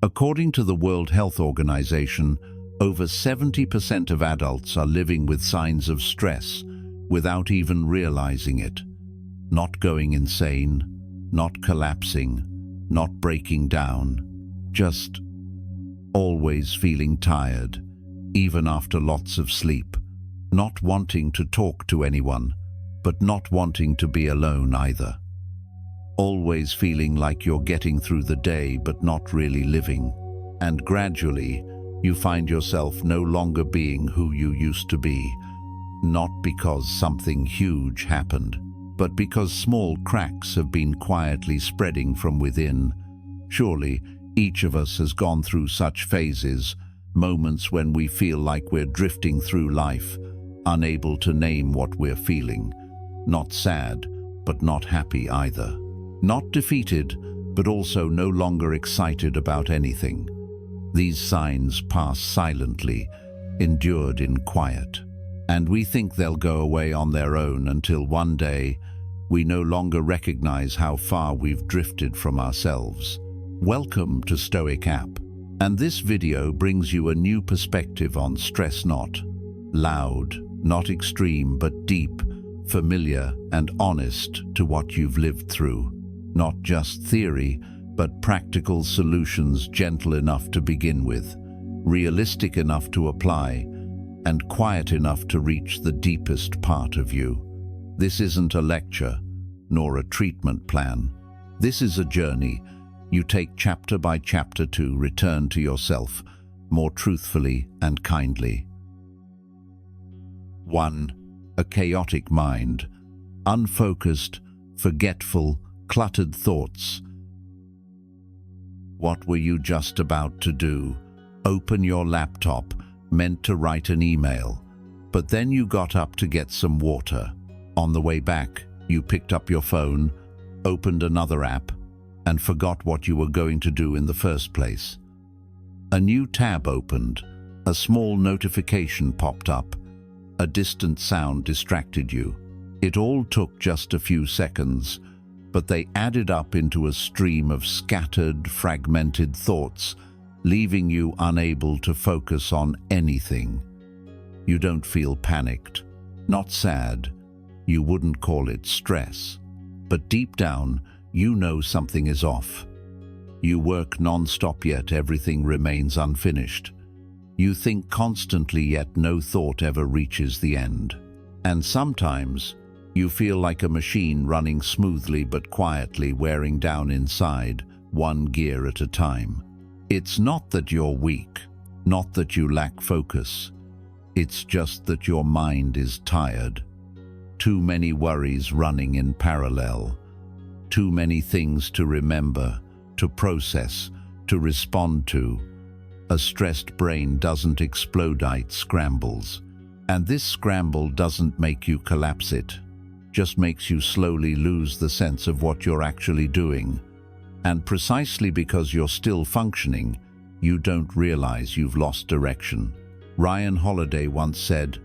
According to the World Health Organization, over 70% of adults are living with signs of stress without even realizing it. Not going insane, not collapsing, not breaking down, just always feeling tired, even after lots of sleep, not wanting to talk to anyone, but not wanting to be alone either. Always feeling like you're getting through the day but not really living. And gradually, you find yourself no longer being who you used to be, not because something huge happened, but because small cracks have been quietly spreading from within. Surely, each of us has gone through such phases, moments when we feel like we're drifting through life, unable to name what we're feeling. Not sad, but not happy either. Not defeated, but also no longer excited about anything. These signs pass silently, endured in quiet, and we think they'll go away on their own until one day we no longer recognize how far we've drifted from ourselves. Welcome to Stoic App, and this video brings you a new perspective on stress. Not loud, not extreme, but deep, familiar and honest to what you've lived through. Not just theory, but practical solutions, gentle enough to begin with, realistic enough to apply, and quiet enough to reach the deepest part of you. This isn't a lecture, nor a treatment plan. This is a journey you take chapter by chapter to return to yourself more truthfully and kindly. 1. A chaotic mind. Unfocused, forgetful, cluttered thoughts. What were you just about to do? Open your laptop, meant to write an email, but then you got up to get some water. On the way back, you picked up your phone, opened another app, and forgot what you were going to do in the first place. A new tab opened, a small notification popped up, a distant sound distracted you. It all took just a few seconds, but they added up into a stream of scattered, fragmented thoughts, leaving you unable to focus on anything. You don't feel panicked, not sad. You wouldn't call it stress. But deep down, you know something is off. You work non-stop yet everything remains unfinished. You think constantly yet no thought ever reaches the end. And sometimes, you feel like a machine running smoothly but quietly wearing down inside, one gear at a time. It's not that you're weak, not that you lack focus. It's just that your mind is tired. Too many worries running in parallel. Too many things to remember, to process, to respond to. A stressed brain doesn't explode, it scrambles. And this scramble doesn't make you collapse, it just makes you slowly lose the sense of what you're actually doing. And precisely because you're still functioning, you don't realize you've lost direction. Ryan Holiday once said,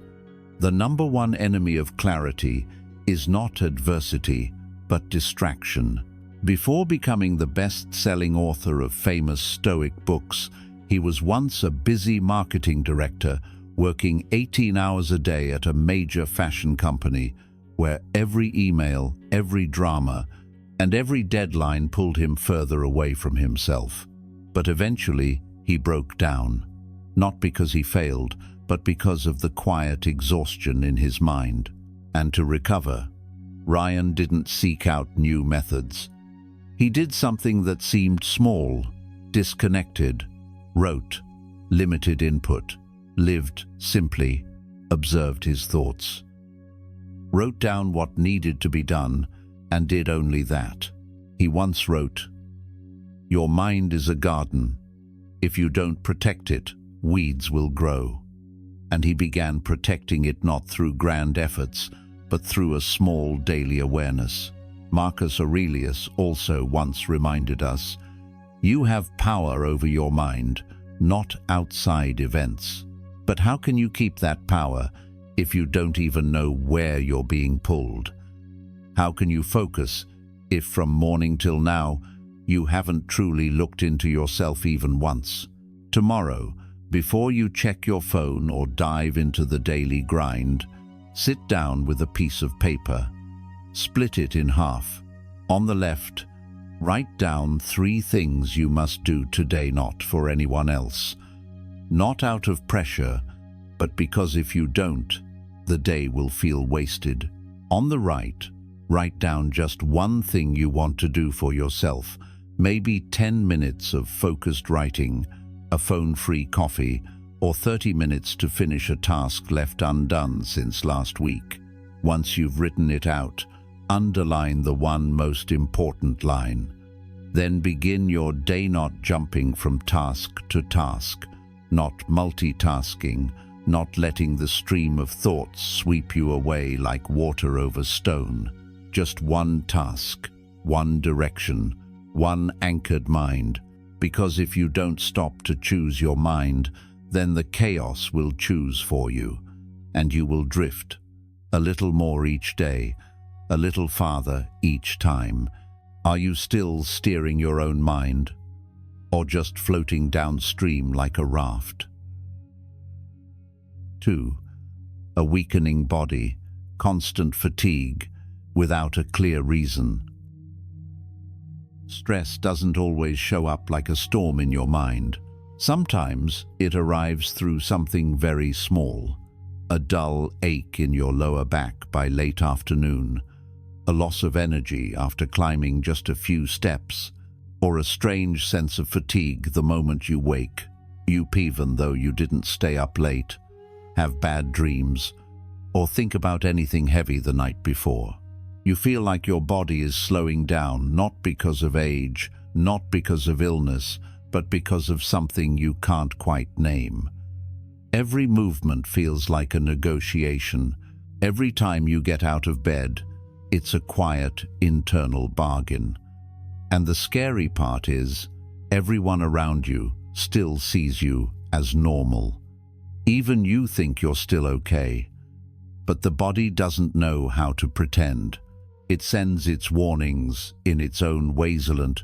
"The number one enemy of clarity is not adversity, but distraction." Before becoming the best-selling author of famous Stoic books, he was once a busy marketing director working 18 hours a day at a major fashion company, where every email, every drama, and every deadline pulled him further away from himself. But eventually, he broke down, not because he failed, but because of the quiet exhaustion in his mind. And to recover, Ryan didn't seek out new methods. He did something that seemed small, disconnected, wrote, limited input, lived simply, observed his thoughts. Wrote down what needed to be done, and did only that. He once wrote, "Your mind is a garden. If you don't protect it, weeds will grow." And he began protecting it not through grand efforts, but through a small daily awareness. Marcus Aurelius also once reminded us, "You have power over your mind, not outside events." But how can you keep that power if you don't even know where you're being pulled? How can you focus if from morning till now you haven't truly looked into yourself even once. Tomorrow, before you check your phone or dive into the daily grind, sit down with a piece of paper. Split it in half. On the left, write down 3 things you must do today, not for anyone else. Not out of pressure, but because if you don't, the day will feel wasted. On the right, write down just one thing you want to do for yourself, maybe 10 minutes of focused writing, a phone-free coffee, or 30 minutes to finish a task left undone since last week. Once you've written it out, underline the one most important line. Then begin your day, not jumping from task to task, not multitasking, not letting the stream of thoughts sweep you away like water over stone. Just one task, one direction, one anchored mind. Because if you don't stop to choose your mind, then the chaos will choose for you, and you will drift. A little more each day, a little farther each time. Are you still steering your own mind, or just floating downstream like a raft? 2. A weakening body, constant fatigue, without a clear reason. Stress doesn't always show up like a storm in your mind. Sometimes it arrives through something very small. A dull ache in your lower back by late afternoon, a loss of energy after climbing just a few steps, or a strange sense of fatigue the moment you wake. Even though you didn't stay up late, have bad dreams, or think about anything heavy the night before. You feel like your body is slowing down, not because of age, not because of illness, but because of something you can't quite name. Every movement feels like a negotiation. Every time you get out of bed, it's a quiet, internal bargain. And the scary part is, everyone around you still sees you as normal. Even you think you're still okay. But the body doesn't know how to pretend. It sends its warnings in its own wasteland,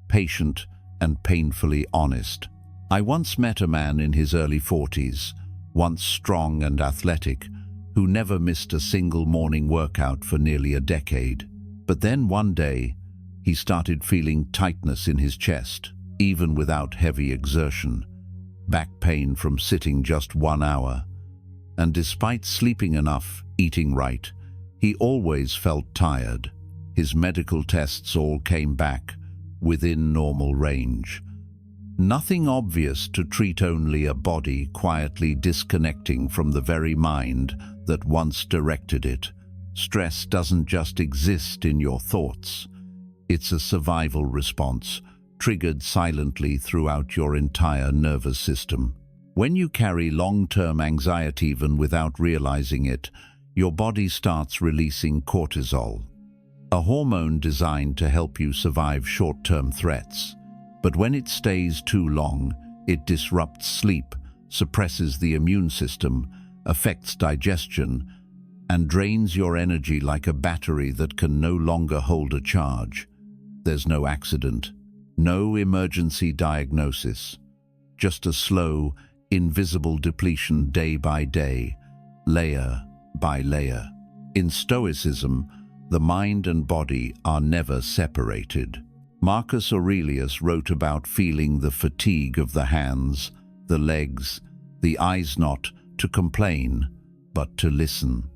patient and painfully honest. I once met a man in his early 40s, once strong and athletic, who never missed a single morning workout for nearly a decade. But then one day, he started feeling tightness in his chest, even without heavy exertion, back pain from sitting just 1 hour. And despite sleeping enough, eating right, he always felt tired. His medical tests all came back within normal range. Nothing obvious to treat, only a body quietly disconnecting from the very mind that once directed it. Stress doesn't just exist in your thoughts. It's a survival response, triggered silently throughout your entire nervous system. When you carry long-term anxiety even without realizing it, your body starts releasing cortisol, a hormone designed to help you survive short-term threats. But when it stays too long, it disrupts sleep, suppresses the immune system, affects digestion, and drains your energy like a battery that can no longer hold a charge. There's no accident, no emergency diagnosis, just a slow, invisible depletion day by day, layer by layer. In Stoicism, the mind and body are never separated. Marcus Aurelius wrote about feeling the fatigue of the hands, the legs, the eyes, not to complain, but to listen.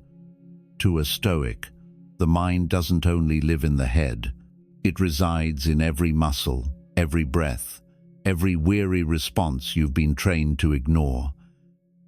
To a Stoic, the mind doesn't only live in the head, it resides in every muscle, every breath, every weary response you've been trained to ignore.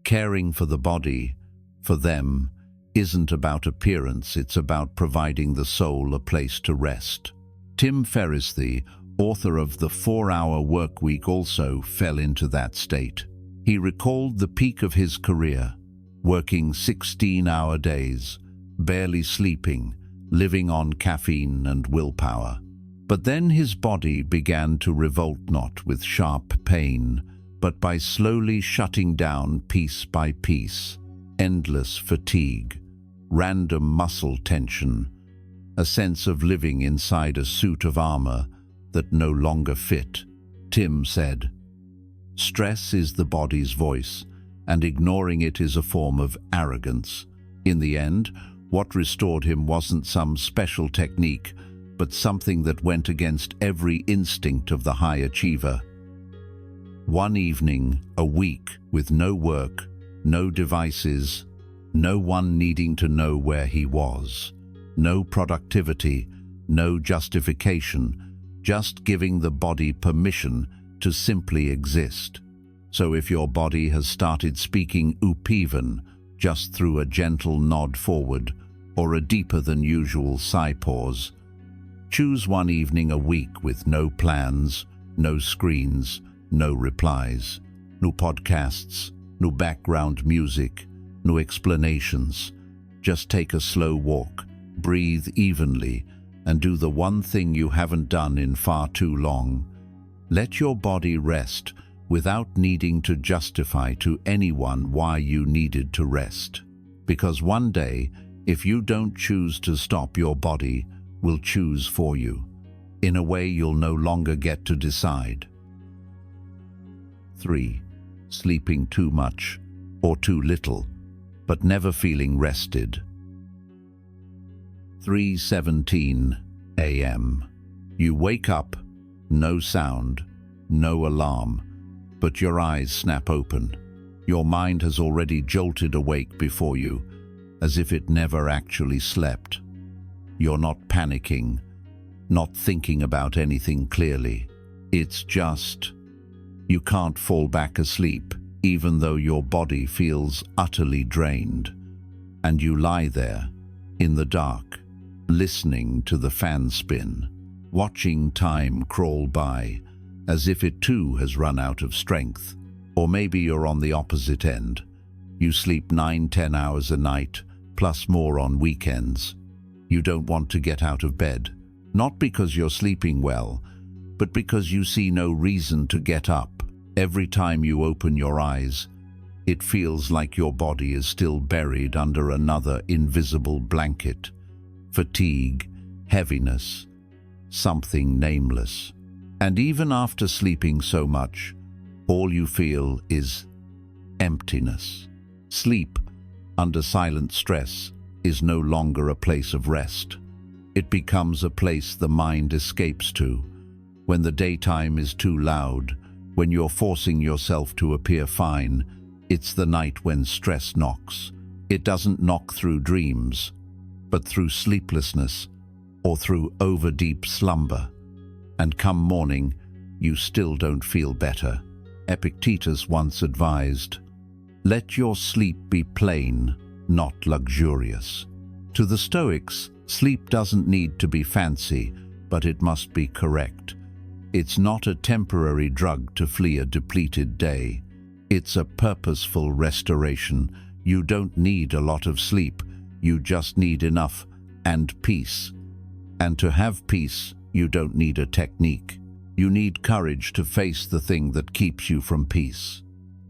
Caring for the body, for them, isn't about appearance, it's about providing the soul a place to rest. Tim Ferriss, the author of The 4-Hour Workweek, also fell into that state. He recalled the peak of his career, working 16-hour days, barely sleeping, living on caffeine and willpower. But then his body began to revolt, not with sharp pain, but by slowly shutting down piece by piece. Endless fatigue, random muscle tension, a sense of living inside a suit of armor that no longer fit. Tim said, "Stress is the body's voice, and ignoring it is a form of arrogance." In the end, what restored him wasn't some special technique, but something that went against every instinct of the high achiever. One evening, a week, with no work, no devices, no one needing to know where he was, no productivity, no justification, just giving the body permission to simply exist. So if your body has started speaking upeven just through a gentle nod forward or a deeper than usual sigh pause, choose one evening a week with no plans, no screens, no replies, no podcasts, no background music, no explanations. Just take a slow walk, breathe evenly, and do the one thing you haven't done in far too long. Let your body rest without needing to justify to anyone why you needed to rest. Because one day, if you don't choose to stop, your body will choose for you. In a way you'll no longer get to decide. 3. Sleeping too much or too little, but never feeling rested. 3:17 a.m. You wake up, no sound, no alarm, but your eyes snap open. Your mind has already jolted awake before you, as if it never actually slept. You're not panicking, not thinking about anything clearly. It's just, you can't fall back asleep, even though your body feels utterly drained. And you lie there, in the dark, listening to the fan spin, watching time crawl by, as if it too has run out of strength. Or maybe you're on the opposite end. You sleep 9-10 hours a night, plus more on weekends. You don't want to get out of bed, not because you're sleeping well, but because you see no reason to get up. Every time you open your eyes, it feels like your body is still buried under another invisible blanket. Fatigue, heaviness, something nameless. And even after sleeping so much, all you feel is emptiness. Sleep, under silent stress, is no longer a place of rest. It becomes a place the mind escapes to. When the daytime is too loud, when you're forcing yourself to appear fine, it's the night when stress knocks. It doesn't knock through dreams, but through sleeplessness or through over-deep slumber. And come morning, you still don't feel better. Epictetus once advised, "Let your sleep be plain, not luxurious." To the Stoics, sleep doesn't need to be fancy, but it must be correct. It's not a temporary drug to flee a depleted day. It's a purposeful restoration. You don't need a lot of sleep, you just need enough and peace. And to have peace, you don't need a technique. You need courage to face the thing that keeps you from peace.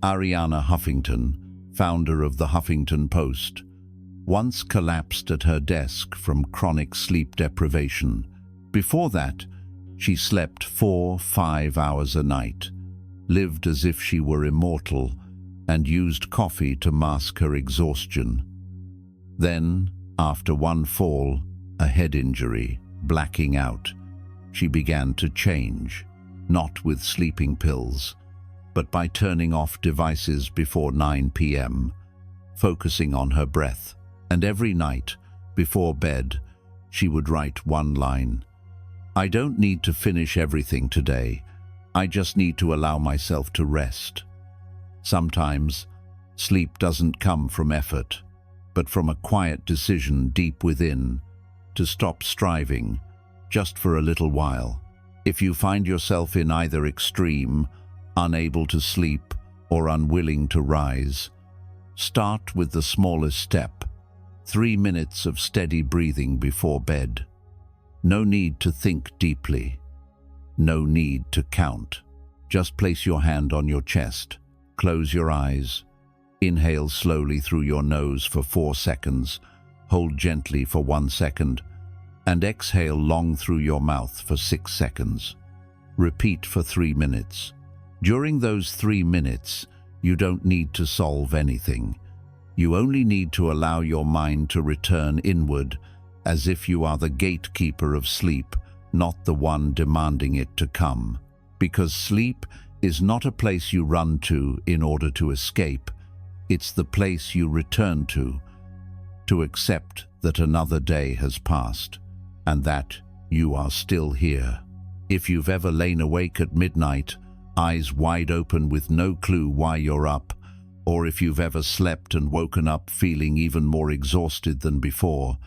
Arianna Huffington, founder of the Huffington Post, once collapsed at her desk from chronic sleep deprivation. Before that, she slept 4-5 hours a night, lived as if she were immortal, and used coffee to mask her exhaustion. Then, after one fall, a head injury, blacking out, she began to change, not with sleeping pills, but by turning off devices before 9 p.m., focusing on her breath. And every night, before bed, she would write one line: "I don't need to finish everything today. I just need to allow myself to rest." Sometimes, sleep doesn't come from effort, but from a quiet decision deep within, to stop striving, just for a little while. If you find yourself in either extreme, unable to sleep or unwilling to rise, start with the smallest step: 3 minutes of steady breathing before bed. No need to think deeply. No need to count. Just place your hand on your chest, close your eyes, inhale slowly through your nose for 4 seconds, hold gently for 1 second, and exhale long through your mouth for 6 seconds. Repeat for 3 minutes. During those 3 minutes, you don't need to solve anything. You only need to allow your mind to return inward, as if you are the gatekeeper of sleep, not the one demanding it to come. Because sleep is not a place you run to in order to escape. It's the place you return to accept that another day has passed, and that you are still here. If you've ever lain awake at midnight, eyes wide open with no clue why you're up, or if you've ever slept and woken up feeling even more exhausted than before,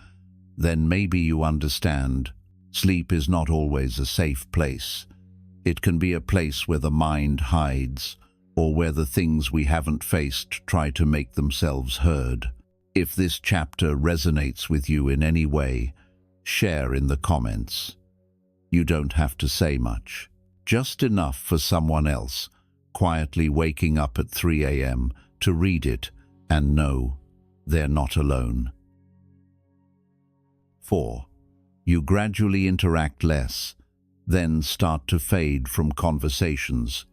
then maybe you understand. Sleep is not always a safe place. It can be a place where the mind hides, or where the things we haven't faced try to make themselves heard. If this chapter resonates with you in any way, share in the comments. You don't have to say much, just enough for someone else, quietly waking up at 3 a.m. to read it and know they're not alone. 4. You gradually interact less, then start to fade from conversations.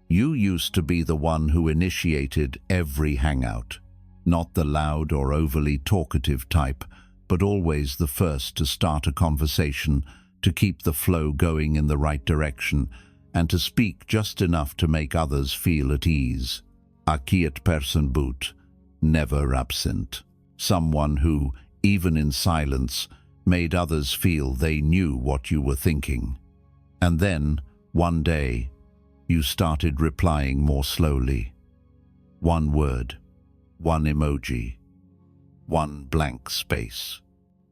You used to be the one who initiated every hangout, not the loud or overly talkative type, but always the first to start a conversation, to keep the flow going in the right direction, and to speak just enough to make others feel at ease. A quiet person but never absent. Someone who, even in silence, made others feel they knew what you were thinking. And then, one day, you started replying more slowly. One word, one emoji, one blank space.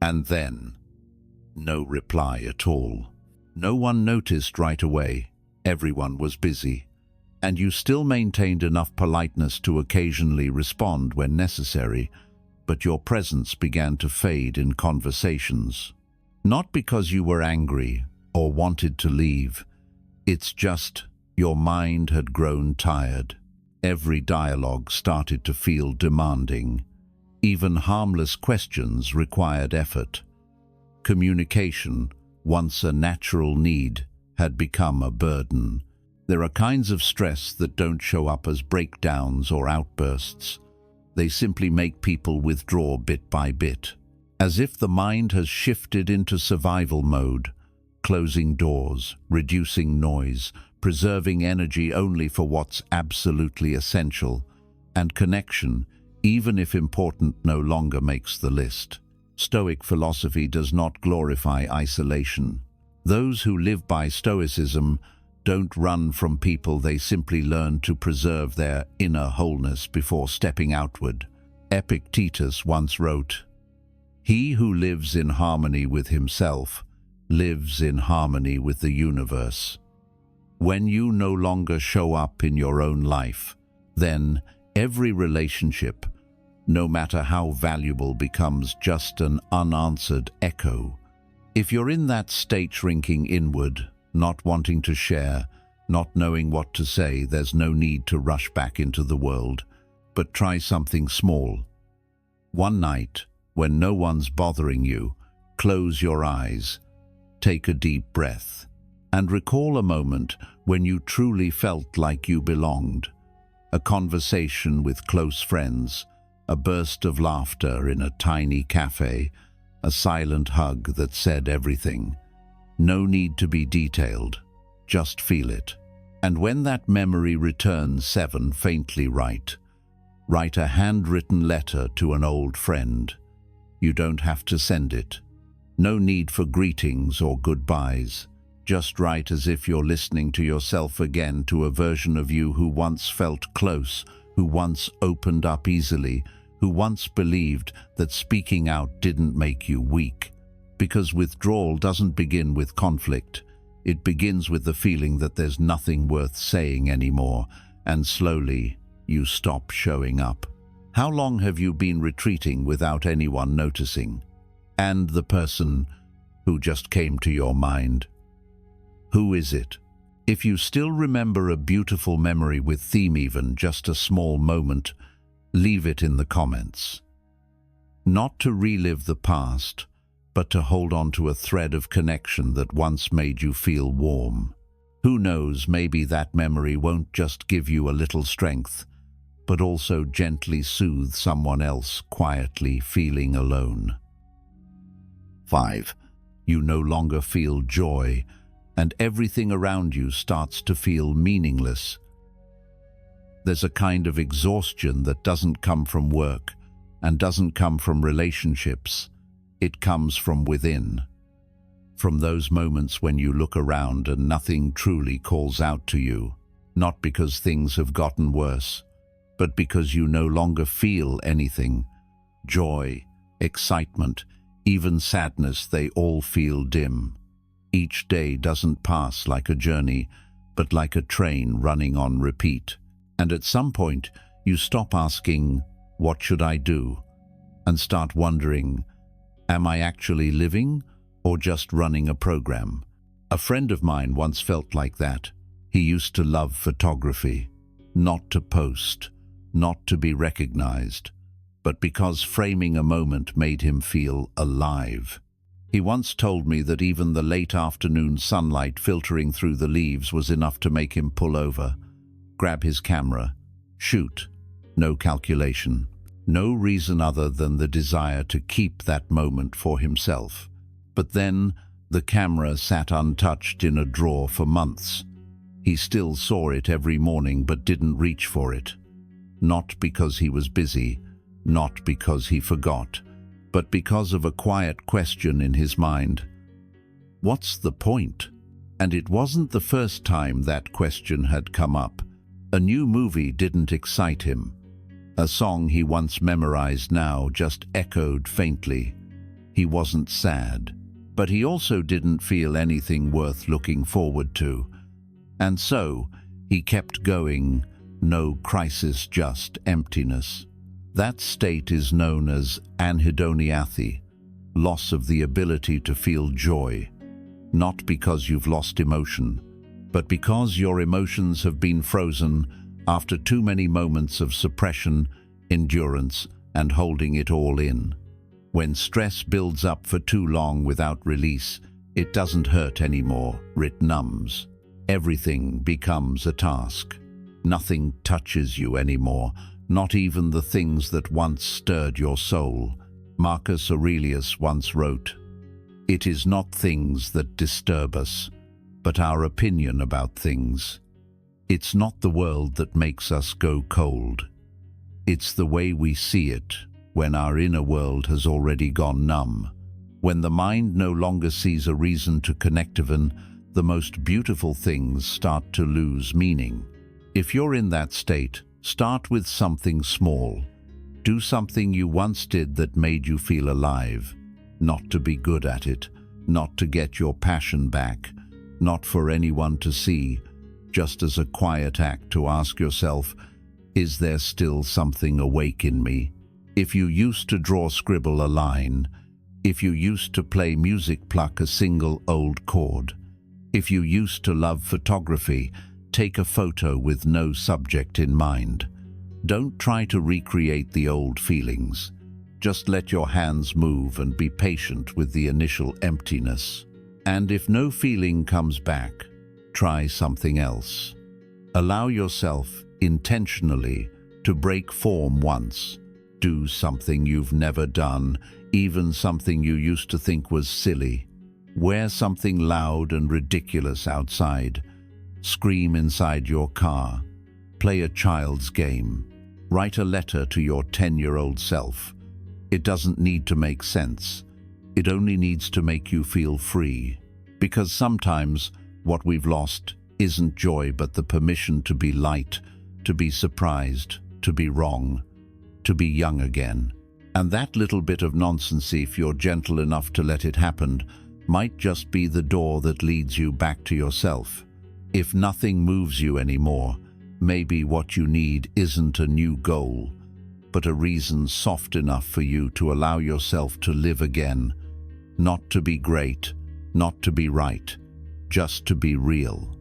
And then, no reply at all. No one noticed right away. Everyone was busy. And you still maintained enough politeness to occasionally respond when necessary, but your presence began to fade in conversations. Not because you were angry or wanted to leave. It's just your mind had grown tired. Every dialogue started to feel demanding. Even harmless questions required effort. Communication, once a natural need, had become a burden. There are kinds of stress that don't show up as breakdowns or outbursts. They simply make people withdraw bit by bit, as if the mind has shifted into survival mode, closing doors, reducing noise, preserving energy only for what's absolutely essential, and connection, even if important, no longer makes the list. Stoic philosophy does not glorify isolation. Those who live by Stoicism don't run from people, they simply learn to preserve their inner wholeness before stepping outward. Epictetus once wrote, "He who lives in harmony with himself lives in harmony with the universe." When you no longer show up in your own life, then every relationship, no matter how valuable, becomes just an unanswered echo. If you're in that state, shrinking inward, not wanting to share, not knowing what to say, there's no need to rush back into the world, but try something small. One night, when no one's bothering you, close your eyes, take a deep breath, and recall a moment when you truly felt like you belonged. A conversation with close friends, a burst of laughter in a tiny cafe, a silent hug that said everything. No need to be detailed, just feel it. And when that memory returns, 7, faintly write a handwritten letter to an old friend. You don't have to send it. No need for greetings or goodbyes. Just write as if you're listening to yourself again, to a version of you who once felt close, who once opened up easily, who once believed that speaking out didn't make you weak. Because withdrawal doesn't begin with conflict. It begins with the feeling that there's nothing worth saying anymore, and slowly you stop showing up. How long have you been retreating without anyone noticing? And the person who just came to your mind, who is it? If you still remember a beautiful memory with theme, even just a small moment, leave it in the comments. Not to relive the past, but to hold on to a thread of connection that once made you feel warm. Who knows, maybe that memory won't just give you a little strength, but also gently soothe someone else quietly feeling alone. 5. You no longer feel joy, and everything around you starts to feel meaningless. There's a kind of exhaustion that doesn't come from work and doesn't come from relationships. It comes from within. From those moments when you look around and nothing truly calls out to you, not because things have gotten worse, but because you no longer feel anything. Joy, excitement, even sadness, they all feel dim. Each day doesn't pass like a journey, but like a train running on repeat. And at some point, you stop asking, "What should I do?" and start wondering, "Am I actually living or just running a program?" A friend of mine once felt like that. He used to love photography, not to post, not to be recognized, but because framing a moment made him feel alive. He once told me that even the late afternoon sunlight filtering through the leaves was enough to make him pull over, grab his camera, shoot. No calculation, no reason other than the desire to keep that moment for himself. But then the camera sat untouched in a drawer for months. He still saw it every morning but didn't reach for it. Not because he was busy, not because he forgot, but because of a quiet question in his mind. What's the point? And it wasn't the first time that question had come up. A new movie didn't excite him. A song he once memorized now just echoed faintly. He wasn't sad, but he also didn't feel anything worth looking forward to. And so, he kept going. No crisis, just emptiness. That state is known as anhedoniathi, loss of the ability to feel joy, not because you've lost emotion, but because your emotions have been frozen after too many moments of suppression, endurance, and holding it all in. When stress builds up for too long without release, it doesn't hurt anymore, it numbs. Everything becomes a task. Nothing touches you anymore, not even the things that once stirred your soul. Marcus Aurelius once wrote, "It is not things that disturb us, but our opinion about things. It's not the world that makes us go cold. It's the way we see it when our inner world has already gone numb. When the mind no longer sees a reason to connect, even the most beautiful things start to lose meaning." If you're in that state, start with something small. Do something you once did that made you feel alive. Not to be good at it, not to get your passion back, not for anyone to see, just as a quiet act to ask yourself, is there still something awake in me? If you used to draw, scribble a line. If you used to play music, pluck a single old chord. If you used to love photography, take a photo with no subject in mind. Don't try to recreate the old feelings. Just let your hands move and be patient with the initial emptiness. And if no feeling comes back, try something else. Allow yourself intentionally to break form once. Do something you've never done, even something you used to think was silly. Wear something loud and ridiculous outside. Scream inside your car. Play a child's game. Write a letter to your 10-year-old self. It doesn't need to make sense. It only needs to make you feel free. Because sometimes what we've lost isn't joy, but the permission to be light, to be surprised, to be wrong, to be young again. And that little bit of nonsense, if you're gentle enough to let it happen, might just be the door that leads you back to yourself. If nothing moves you anymore, maybe what you need isn't a new goal, but a reason soft enough for you to allow yourself to live again. Not to be great, not to be right, just to be real.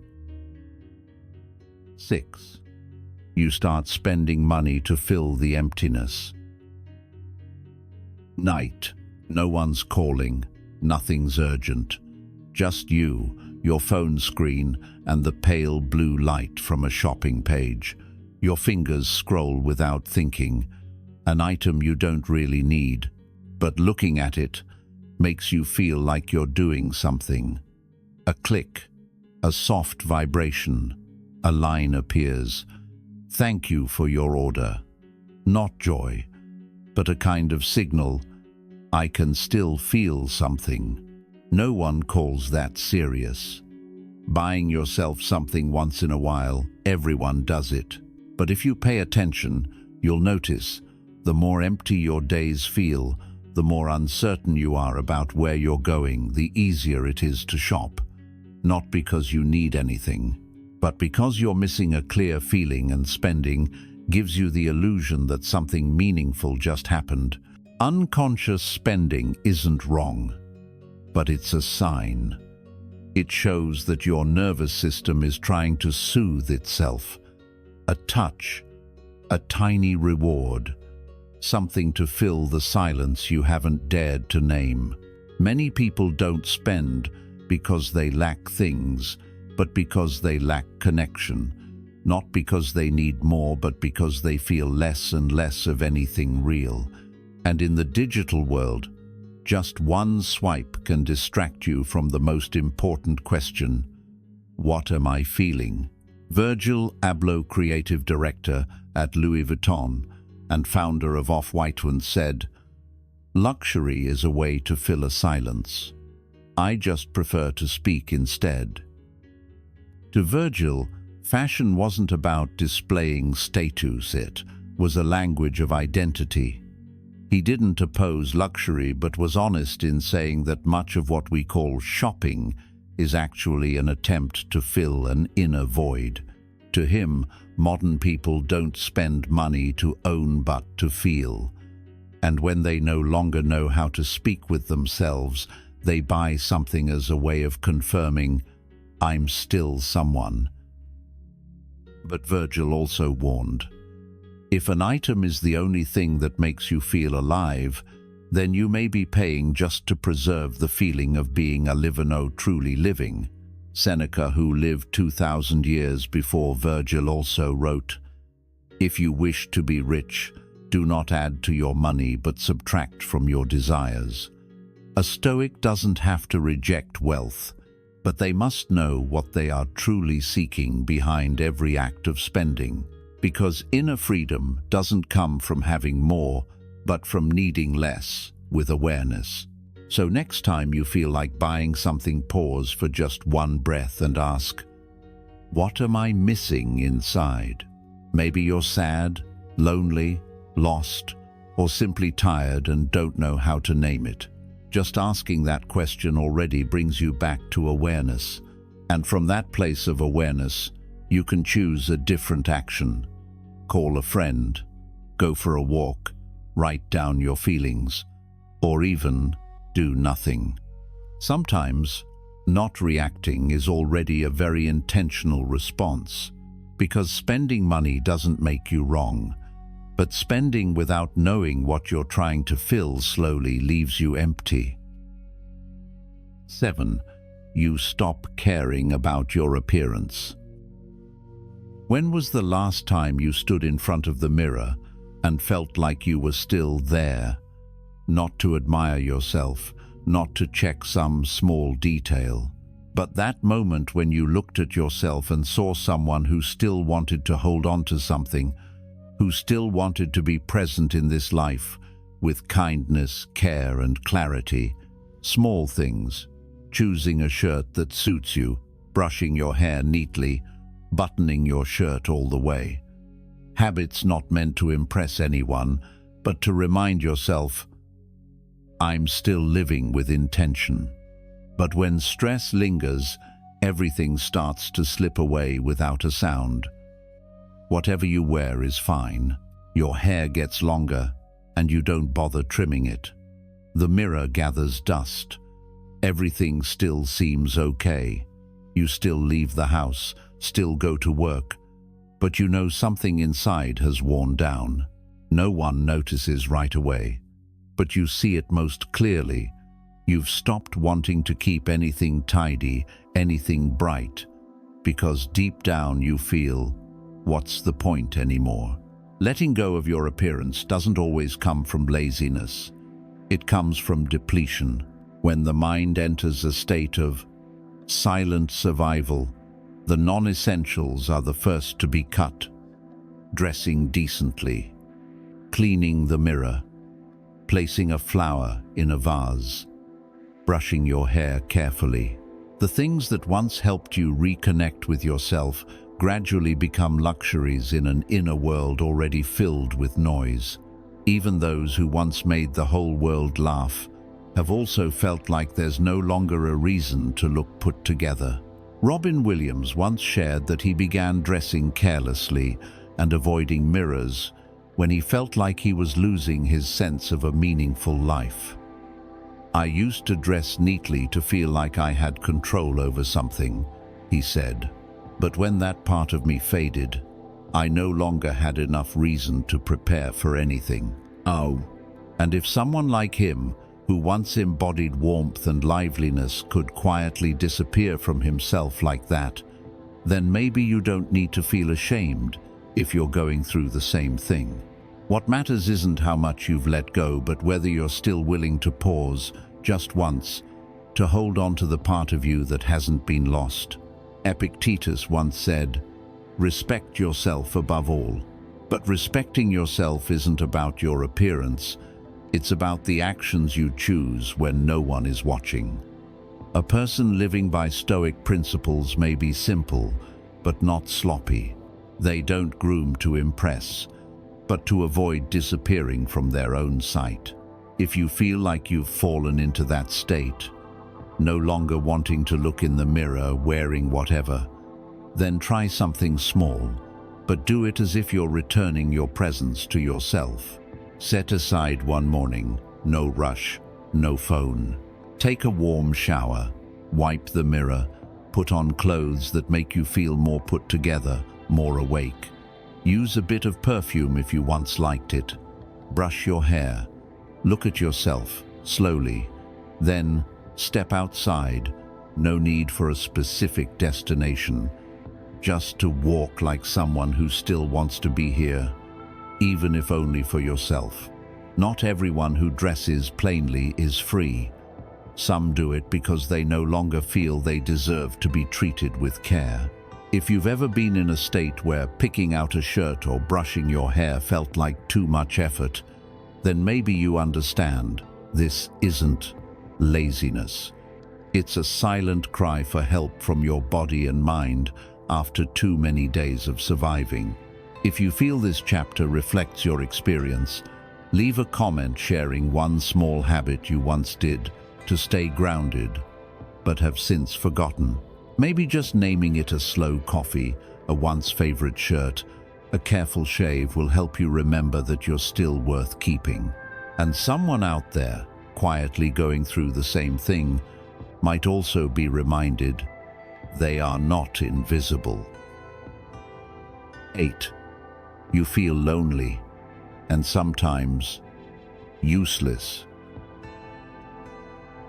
6. You start spending money to fill the emptiness. Night. No one's calling. Nothing's urgent. Just you, your phone screen, and the pale blue light from a shopping page. Your fingers scroll without thinking. An item you don't really need, but looking at it makes you feel like you're doing something. A click, a soft vibration, a line appears. Thank you for your order. Not joy, but a kind of signal. I can still feel something. No one calls that serious. Buying yourself something once in a while, everyone does it. But if you pay attention, you'll notice the more empty your days feel, the more uncertain you are about where you're going, the easier it is to shop. Not because you need anything, but because you're missing a clear feeling, and spending gives you the illusion that something meaningful just happened. Unconscious spending isn't wrong, but it's a sign. It shows that your nervous system is trying to soothe itself. A touch, a tiny reward, something to fill the silence you haven't dared to name. Many people don't spend because they lack things, but because they lack connection. Not because they need more, but because they feel less and less of anything real. And in the digital world, just one swipe can distract you from the most important question: what am I feeling? Virgil Abloh, creative director at Louis Vuitton and founder of Off-White, once said, "Luxury is a way to fill a silence. I just prefer to speak instead." To Virgil, fashion wasn't about displaying status, it was a language of identity. He didn't oppose luxury, but was honest in saying that much of what we call shopping is actually an attempt to fill an inner void. To him, modern people don't spend money to own but to feel. And when they no longer know how to speak with themselves, they buy something as a way of confirming, "I'm still someone." But Virgil also warned, if an item is the only thing that makes you feel alive, then you may be paying just to preserve the feeling of being alive and no truly living. Seneca, who lived 2,000 years before Virgil, also wrote, "If you wish to be rich, do not add to your money but subtract from your desires." A Stoic doesn't have to reject wealth, but they must know what they are truly seeking behind every act of spending. Because inner freedom doesn't come from having more, but from needing less, with awareness. So next time you feel like buying something, pause for just one breath and ask, what am I missing inside? Maybe you're sad, lonely, lost, or simply tired and don't know how to name it. Just asking that question already brings you back to awareness. And from that place of awareness, you can choose a different action. Call a friend, go for a walk, write down your feelings, or even do nothing. Sometimes, not reacting is already a very intentional response, because spending money doesn't make you wrong, but spending without knowing what you're trying to fill slowly leaves you empty. 7. You stop caring about your appearance. When was the last time you stood in front of the mirror and felt like you were still there? Not to admire yourself, not to check some small detail, but that moment when you looked at yourself and saw someone who still wanted to hold on to something, who still wanted to be present in this life with kindness, care, and clarity. Small things, choosing a shirt that suits you, brushing your hair neatly, buttoning your shirt all the way. Habits not meant to impress anyone, but to remind yourself, I'm still living with intention. But when stress lingers, everything starts to slip away without a sound. Whatever you wear is fine. Your hair gets longer, and you don't bother trimming it. The mirror gathers dust. Everything still seems okay. You still leave the house, still go to work, but you know something inside has worn down. No one notices right away, but you see it most clearly You've stopped wanting to keep anything tidy, anything bright, because deep down you feel, what's the point anymore? Letting go of your appearance doesn't always come from laziness. It comes from depletion. When the mind enters a state of silent survival, the non-essentials are the first to be cut. Dressing decently, cleaning the mirror, placing a flower in a vase, brushing your hair carefully. The things that once helped you reconnect with yourself gradually become luxuries in an inner world already filled with noise. Even those who once made the whole world laugh have also felt like there's no longer a reason to look put together. Robin Williams once shared that he began dressing carelessly and avoiding mirrors when he felt like he was losing his sense of a meaningful life. "I used to dress neatly to feel like I had control over something," he said. "But when that part of me faded, I no longer had enough reason to prepare for anything." Oh, and if someone like him, who once embodied warmth and liveliness, could quietly disappear from himself like that, then maybe you don't need to feel ashamed if you're going through the same thing. What matters isn't how much you've let go, but whether you're still willing to pause, just once, to hold on to the part of you that hasn't been lost. Epictetus once said, "Respect yourself above all." But respecting yourself isn't about your appearance. It's about the actions you choose when no one is watching. A person living by Stoic principles may be simple, but not sloppy. They don't groom to impress, but to avoid disappearing from their own sight. If you feel like you've fallen into that state, no longer wanting to look in the mirror, wearing whatever, then try something small, but do it as if you're returning your presence to yourself. Set aside one morning, no rush, no phone. Take a warm shower, wipe the mirror, put on clothes that make you feel more put together, more awake. Use a bit of perfume if you once liked it. Brush your hair. Look at yourself, slowly. Then step outside. No need for a specific destination. Just to walk like someone who still wants to be here, even if only for yourself. Not everyone who dresses plainly is free. Some do it because they no longer feel they deserve to be treated with care. If you've ever been in a state where picking out a shirt or brushing your hair felt like too much effort, then maybe you understand this isn't laziness. It's a silent cry for help from your body and mind after too many days of surviving. If you feel this chapter reflects your experience, leave a comment sharing one small habit you once did to stay grounded, but have since forgotten. Maybe just naming it a slow coffee, a once favorite shirt, a careful shave will help you remember that you're still worth keeping. And someone out there, quietly going through the same thing, might also be reminded they are not invisible. 8. You feel lonely and sometimes useless.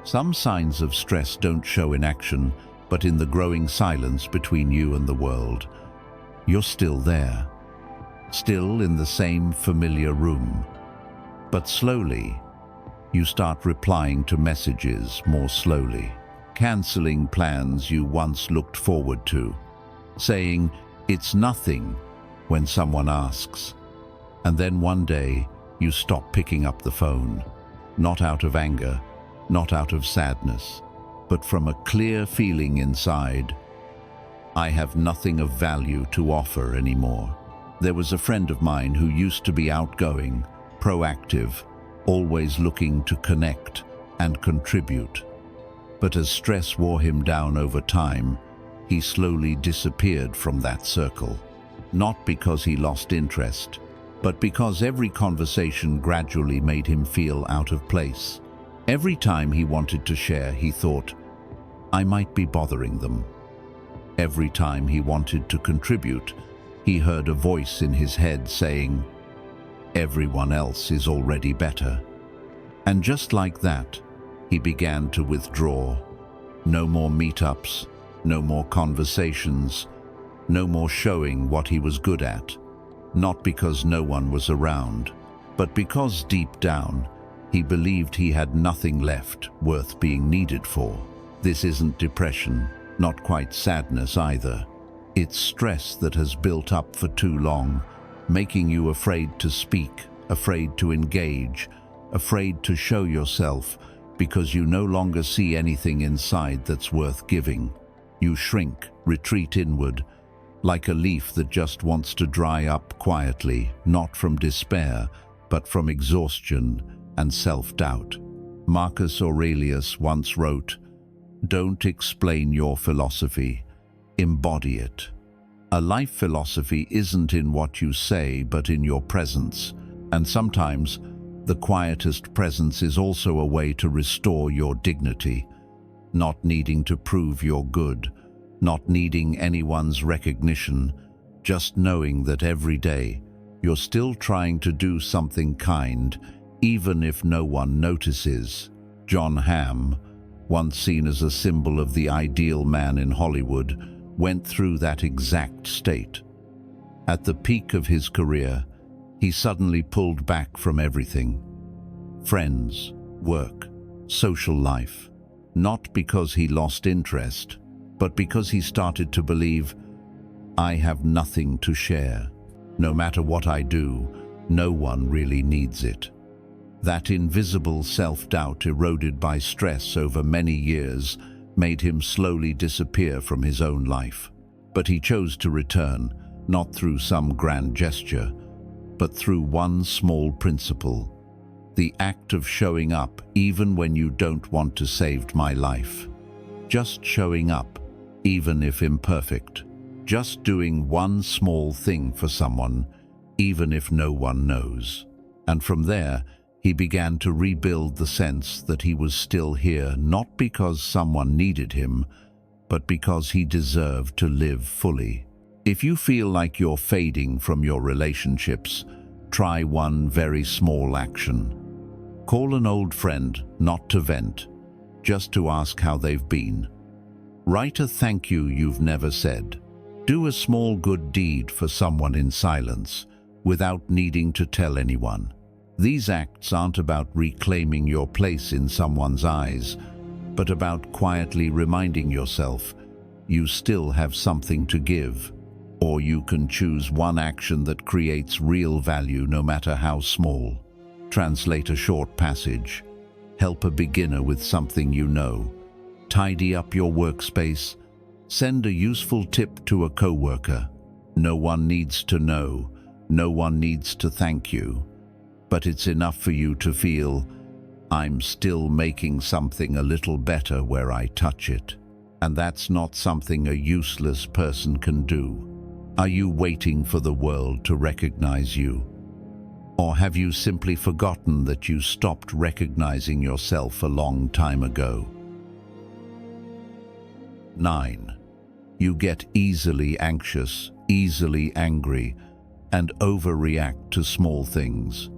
Some signs of stress don't show in action, but in the growing silence between you and the world. You're still there, still in the same familiar room. But slowly, you start replying to messages more slowly, canceling plans you once looked forward to, saying it's nothing when someone asks. And then one day, you stop picking up the phone, not out of anger, not out of sadness, but from a clear feeling inside, I have nothing of value to offer anymore. There was a friend of mine who used to be outgoing, proactive, always looking to connect and contribute. But as stress wore him down over time, he slowly disappeared from that circle. Not because he lost interest, but because every conversation gradually made him feel out of place. Every time he wanted to share, he thought, I might be bothering them. Every time he wanted to contribute, he heard a voice in his head saying, everyone else is already better. And just like that, he began to withdraw. No more meetups, no more conversations, no more showing what he was good at. Not because no one was around, but because deep down, he believed he had nothing left worth being needed for. This isn't depression, not quite sadness either. It's stress that has built up for too long, making you afraid to speak, afraid to engage, afraid to show yourself, because you no longer see anything inside that's worth giving. You shrink, retreat inward, like a leaf that just wants to dry up quietly, not from despair, but from exhaustion and self-doubt. Marcus Aurelius once wrote, "Don't explain your philosophy, embody it." A life philosophy isn't in what you say, but in your presence. And sometimes, the quietest presence is also a way to restore your dignity, not needing to prove you're good, not needing anyone's recognition, just knowing that every day you're still trying to do something kind, even if no one notices. John Hamm, once seen as a symbol of the ideal man in Hollywood, went through that exact state. At the peak of his career, he suddenly pulled back from everything. Friends, work, social life. Not because he lost interest, but because he started to believe, I have nothing to share. No matter what I do, no one really needs it. That invisible self-doubt eroded by stress over many years made him slowly disappear from his own life. But he chose to return, not through some grand gesture, but through one small principle. The act of showing up even when you don't want to saved my life. Just showing up, even if imperfect. Just doing one small thing for someone, even if no one knows. And from there, he began to rebuild the sense that he was still here, not because someone needed him, but because he deserved to live fully. If you feel like you're fading from your relationships, try one very small action. Call an old friend, not to vent, just to ask how they've been. Write a thank you you've never said. Do a small good deed for someone in silence, without needing to tell anyone. These acts aren't about reclaiming your place in someone's eyes, but about quietly reminding yourself you still have something to give. Or you can choose one action that creates real value no matter how small. Translate a short passage. Help a beginner with something you know. Tidy up your workspace. Send a useful tip to a coworker. No one needs to know. No one needs to thank you. But it's enough for you to feel, I'm still making something a little better where I touch it. And that's not something a useless person can do. Are you waiting for the world to recognize you? Or have you simply forgotten that you stopped recognizing yourself a long time ago? 9. You get easily anxious, easily angry, and overreact to small things.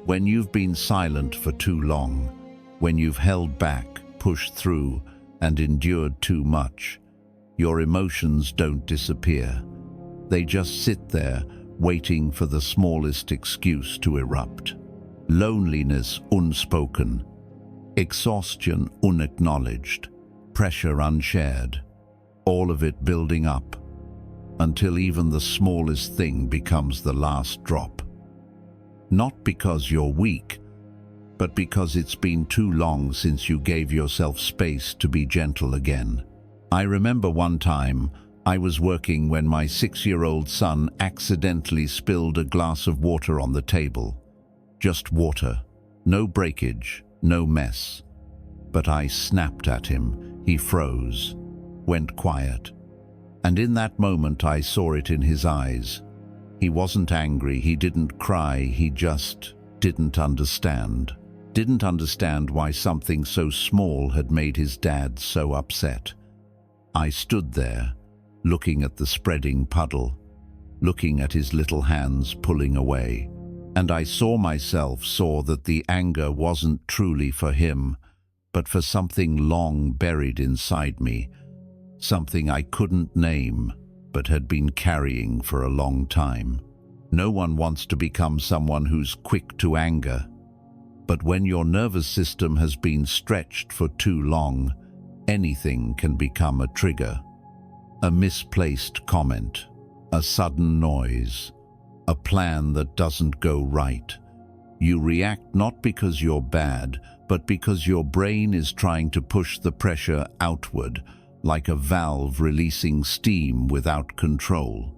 When you've been silent for too long, when you've held back, pushed through, and endured too much, your emotions don't disappear. They just sit there, waiting for the smallest excuse to erupt. Loneliness unspoken, exhaustion unacknowledged, pressure unshared, all of it building up, until even the smallest thing becomes the last drop. Not because you're weak, but because it's been too long since you gave yourself space to be gentle again. I remember one time I was working when my 6-year-old son accidentally spilled a glass of water on the table. Just water, no breakage, no mess. But I snapped at him. He froze, went quiet. And in that moment I saw it in his eyes. He wasn't angry, he didn't cry, he just didn't understand. Didn't understand why something so small had made his dad so upset. I stood there, looking at the spreading puddle, looking at his little hands pulling away, And I saw that the anger wasn't truly for him, but for something long buried inside me, something I couldn't name, but had been carrying for a long time. No one wants to become someone who's quick to anger, but when your nervous system has been stretched for too long, anything can become a trigger. A misplaced comment, a sudden noise, a plan that doesn't go right. You react not because you're bad, but because your brain is trying to push the pressure outward, like a valve releasing steam without control.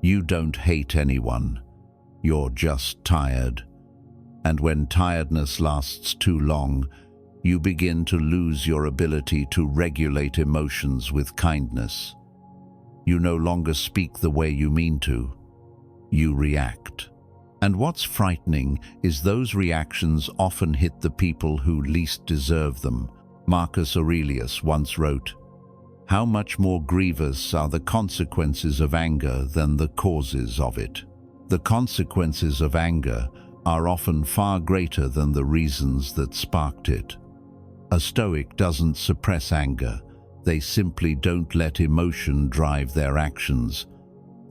You don't hate anyone. You're just tired. And when tiredness lasts too long, you begin to lose your ability to regulate emotions with kindness. You no longer speak the way you mean to. You react. And what's frightening is those reactions often hit the people who least deserve them. Marcus Aurelius once wrote, "How much more grievous are the consequences of anger than the causes of it." The consequences of anger are often far greater than the reasons that sparked it. A Stoic doesn't suppress anger. They simply don't let emotion drive their actions.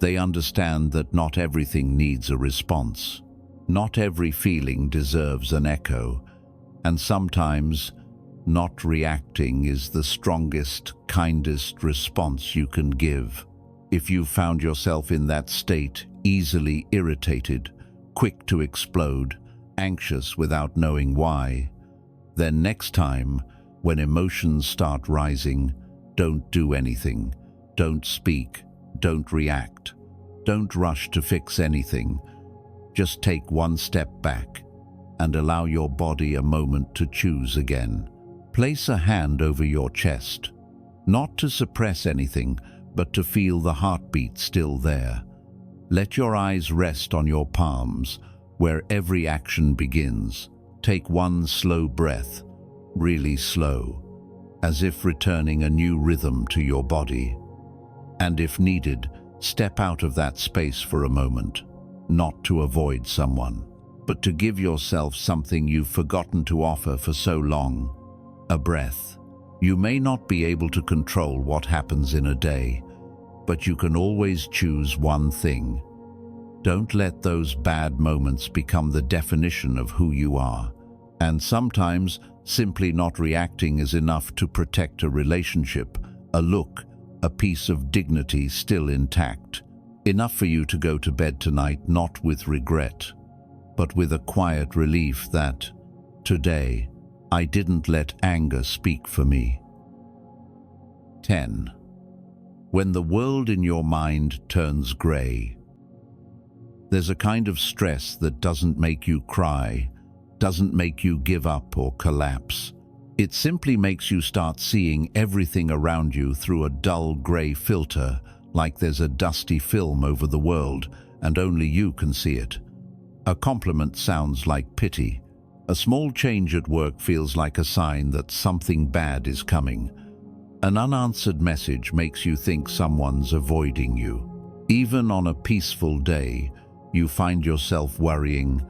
They understand that not everything needs a response. Not every feeling deserves an echo, and sometimes not reacting is the strongest, kindest response you can give. If you found yourself in that state, easily irritated, quick to explode, anxious without knowing why, then next time, when emotions start rising, don't do anything. Don't speak. Don't react. Don't rush to fix anything. Just take one step back and allow your body a moment to choose again. Place a hand over your chest, not to suppress anything, but to feel the heartbeat still there. Let your eyes rest on your palms, where every action begins. Take one slow breath, really slow, as if returning a new rhythm to your body. And if needed, step out of that space for a moment, not to avoid someone, but to give yourself something you've forgotten to offer for so long: a breath. You may not be able to control what happens in a day, but you can always choose one thing. Don't let those bad moments become the definition of who you are. And sometimes, simply not reacting is enough to protect a relationship, a look, a piece of dignity still intact. Enough for you to go to bed tonight not with regret, but with a quiet relief that, today, I didn't let anger speak for me. 10. When the world in your mind turns grey. There's a kind of stress that doesn't make you cry, doesn't make you give up or collapse. It simply makes you start seeing everything around you through a dull grey filter, like there's a dusty film over the world and only you can see it. A compliment sounds like pity. A small change at work feels like a sign that something bad is coming. An unanswered message makes you think someone's avoiding you. Even on a peaceful day, you find yourself worrying,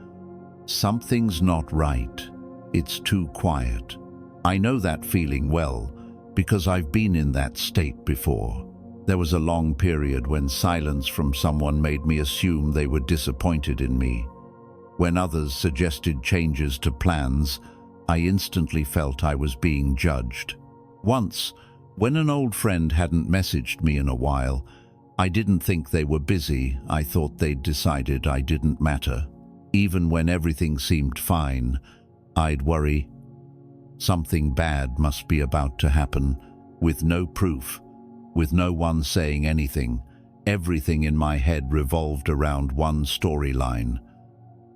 something's not right, it's too quiet. I know that feeling well, because I've been in that state before. There was a long period when silence from someone made me assume they were disappointed in me. When others suggested changes to plans, I instantly felt I was being judged. Once, when an old friend hadn't messaged me in a while, I didn't think they were busy. I thought they'd decided I didn't matter. Even when everything seemed fine, I'd worry, something bad must be about to happen, with no proof, with no one saying anything. Everything in my head revolved around one storyline.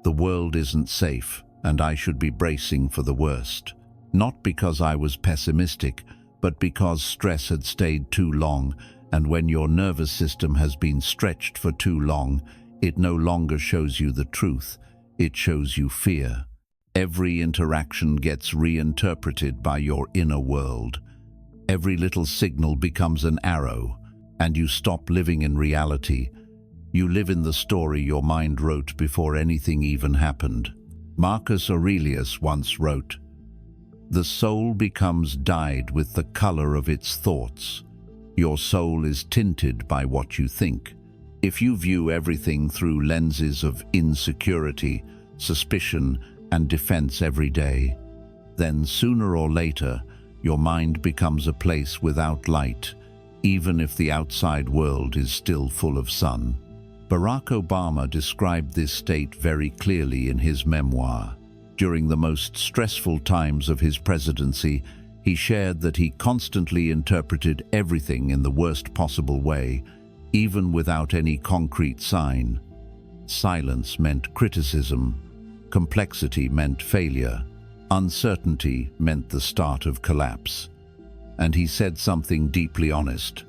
The world isn't safe, and I should be bracing for the worst. Not because I was pessimistic, but because stress had stayed too long, and when your nervous system has been stretched for too long, it no longer shows you the truth, it shows you fear. Every interaction gets reinterpreted by your inner world. Every little signal becomes an arrow, and you stop living in reality You live in the story your mind wrote before anything even happened. Marcus Aurelius once wrote, "The soul becomes dyed with the color of its thoughts. Your soul is tinted by what you think." If you view everything through lenses of insecurity, suspicion, and defense every day, then sooner or later, your mind becomes a place without light, even if the outside world is still full of sun. Barack Obama described this state very clearly in his memoir. During the most stressful times of his presidency, he shared that he constantly interpreted everything in the worst possible way, even without any concrete sign. Silence meant criticism, complexity meant failure, uncertainty meant the start of collapse. And he said something deeply honest.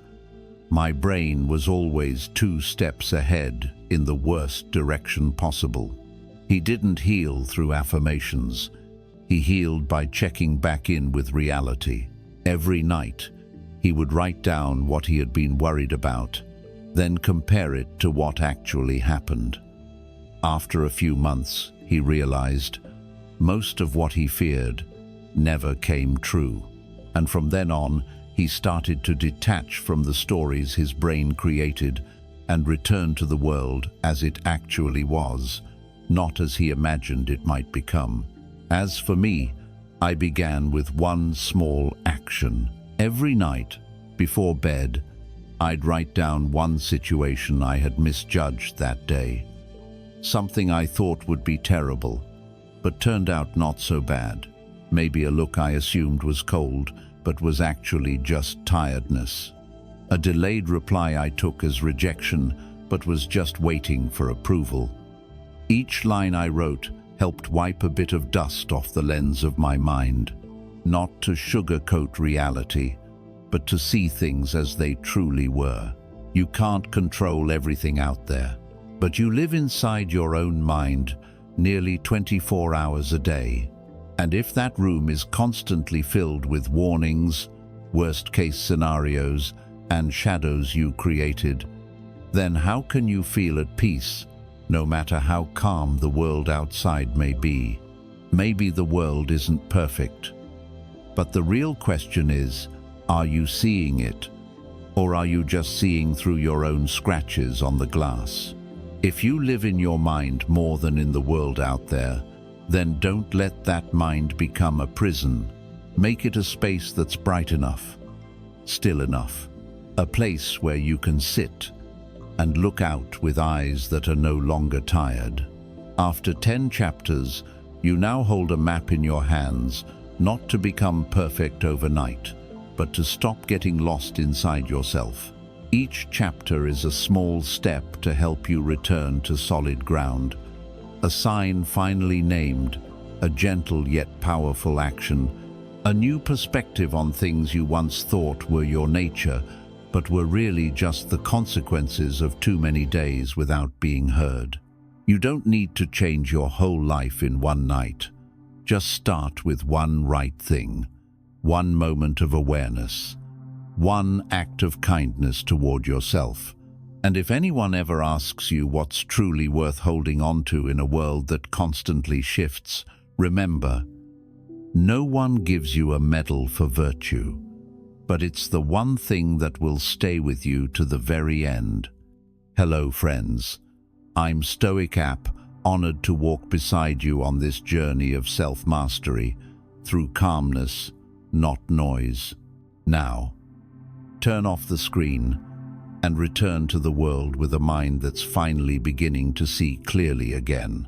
"My brain was always 2 steps ahead in the worst direction possible." He didn't heal through affirmations. He healed by checking back in with reality. Every night, he would write down what he had been worried about, then compare it to what actually happened. After a few months, he realized most of what he feared never came true. And from then on, he started to detach from the stories his brain created and return to the world as it actually was, not as he imagined it might become. As for me, I began with one small action. Every night, before bed, I'd write down one situation I had misjudged that day. Something I thought would be terrible, but turned out not so bad. Maybe a look I assumed was cold, but was actually just tiredness. A delayed reply I took as rejection, but was just waiting for approval. Each line I wrote helped wipe a bit of dust off the lens of my mind, not to sugarcoat reality, but to see things as they truly were. You can't control everything out there, but you live inside your own mind nearly 24 hours a day. And if that room is constantly filled with warnings, worst-case scenarios, and shadows you created, then how can you feel at peace, no matter how calm the world outside may be? Maybe the world isn't perfect, but the real question is, are you seeing it, or are you just seeing through your own scratches on the glass? If you live in your mind more than in the world out there, then don't let that mind become a prison. Make it a space that's bright enough, still enough, a place where you can sit and look out with eyes that are no longer tired. After 10 chapters, you now hold a map in your hands, not to become perfect overnight, but to stop getting lost inside yourself. Each chapter is a small step to help you return to solid ground. A sign finally named, a gentle yet powerful action, a new perspective on things you once thought were your nature, but were really just the consequences of too many days without being heard. You don't need to change your whole life in one night. Just start with one right thing, one moment of awareness, one act of kindness toward yourself. And if anyone ever asks you what's truly worth holding on to in a world that constantly shifts, remember, no one gives you a medal for virtue, but it's the one thing that will stay with you to the very end. Hello, friends. I'm Stoic App, honored to walk beside you on this journey of self-mastery through calmness, not noise. Now, turn off the screen and return to the world with a mind that's finally beginning to see clearly again.